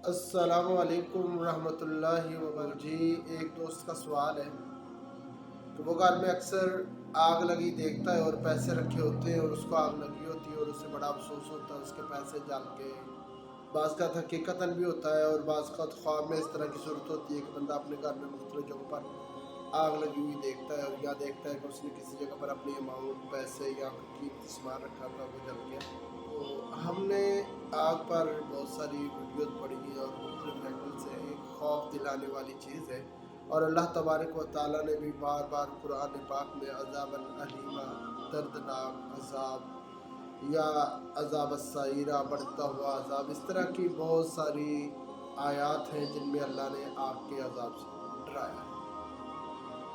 السلام علیکم ورحمۃ اللہ وبرکاتہ جی۔ ایک دوست کا سوال ہے کہ وہ گھر میں اکثر آگ لگی دیکھتا ہے اور پیسے رکھے ہوتے ہیں اور اس کو آگ لگی ہوتی ہے اور اسے بڑا افسوس ہوتا ہے اس کے پیسے جل کے۔ بعض کا حقیقتاً بھی ہوتا ہے اور بعض کا خواب میں اس طرح کی صورت ہوتی ہے کہ بندہ اپنے گھر میں مختلف جگہوں پر آگ لگی ہوئی دیکھتا ہے اور یا دیکھتا ہے کہ اس نے کسی جگہ پر اپنی اماؤنٹ پیسے یا قیمتی سامان رکھا تھا وہ جل گیا۔ تو ہم نے آگ پر بہت ساری ویڈیوز پڑھی ہیں اور مختلف اینگل سے ایک خوف دلانے والی چیز ہے، اور اللہ تبارک و تعالیٰ نے بھی بار بار قرآن پاک میں عذاب العلیمہ، دردناک عذاب یا عذاب السعیرہ، بڑھتا ہوا عذاب، اس طرح کی بہت ساری آیات ہیں جن میں اللہ نے آگ کے عذاب سے ڈرایا ہے۔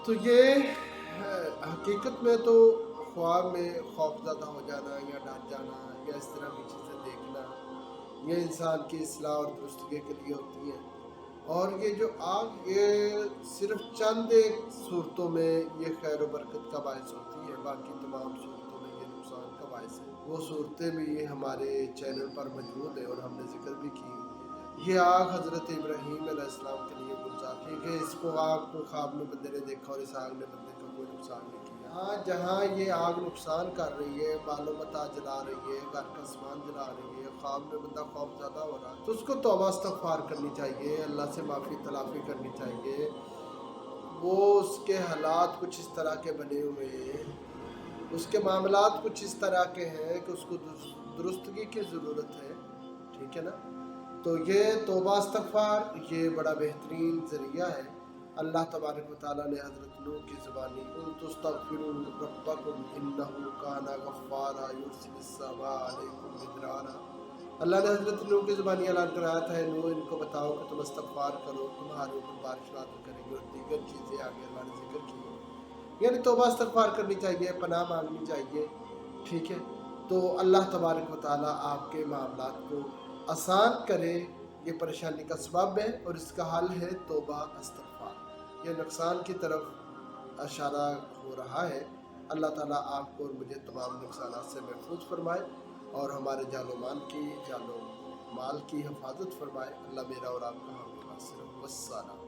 تو یہ حقیقت میں تو خواب میں خوف زدہ ہو جانا یا ڈر جانا یا اس طرح کی چیزیں دیکھنا، یہ انسان کی اصلاح اور درستگی کے لیے ہوتی ہیں، اور یہ جو آگ یہ صرف چند ایک صورتوں میں یہ خیر و برکت کا باعث ہوتی ہے، باقی تمام صورتوں میں یہ نقصان کا باعث ہے۔ وہ صورتیں بھی یہ ہمارے چینل پر موجود ہیں اور ہم نے ذکر بھی کی۔ یہ آگ حضرت ابراہیم علیہ السلام کے لیے گلزار تھی کہ اس کو آگ کو خواب میں بندے نے دیکھا اور اس آگ نے بندے کا کوئی نقصان نہیں کیا۔ ہاں، جہاں یہ آگ نقصان کر رہی ہے، بال و متاع جلا رہی ہے، گھر کا سامان جلا رہی ہے، خواب میں بندہ خوف زدہ ہو رہا ہے، تو اس کو توبہ استغفار کرنی چاہیے، اللہ سے معافی تلافی کرنی چاہیے۔ وہ اس کے حالات کچھ اس طرح کے بنے ہوئے ہیں، اس کے معاملات کچھ اس طرح کے ہیں کہ اس کو درستگی کی ضرورت ہے، ٹھیک ہے نا؟ تو یہ توبہ استغفار یہ بڑا بہترین ذریعہ ہے۔ اللہ تبارک و تعالیٰ نے حضرت نوح کی زبانی قُلْتُ اسْتَغْفِرُوا رَبَّكُمْ إِنَّهُ كَانَ غَفَّارًا يُرْسِلِ السَّمَاءَ عَلَيْكُمْ مِدْرَارًا۔ اللہ نے حضرت نوح کی زبانی اعلان کرایا تھا، نوح ان کو بتاؤ کہ تم استغفار کرو، تمہارے اوپر بارش نازل کریں گے، اور دیگر چیزیں آگے اللہ نے ذکر کی، یعنی توبہ استغفار کرنی چاہیے، پناہ مانگنی چاہیے، ٹھیک ہے؟ تو اللہ تبارک و تعالیٰ آپ کے معاملات کو آسان کرے، یہ پریشانی کا سبب ہے اور اس کا حل ہے توبہ استغفار۔ یہ نقصان کی طرف اشارہ ہو رہا ہے۔ اللہ تعالیٰ آپ کو اور مجھے تمام نقصانات سے محفوظ فرمائے اور ہمارے جان و مال کی حفاظت فرمائے۔ اللہ میرا اور آپ کا حافظ ہو۔ والسلام۔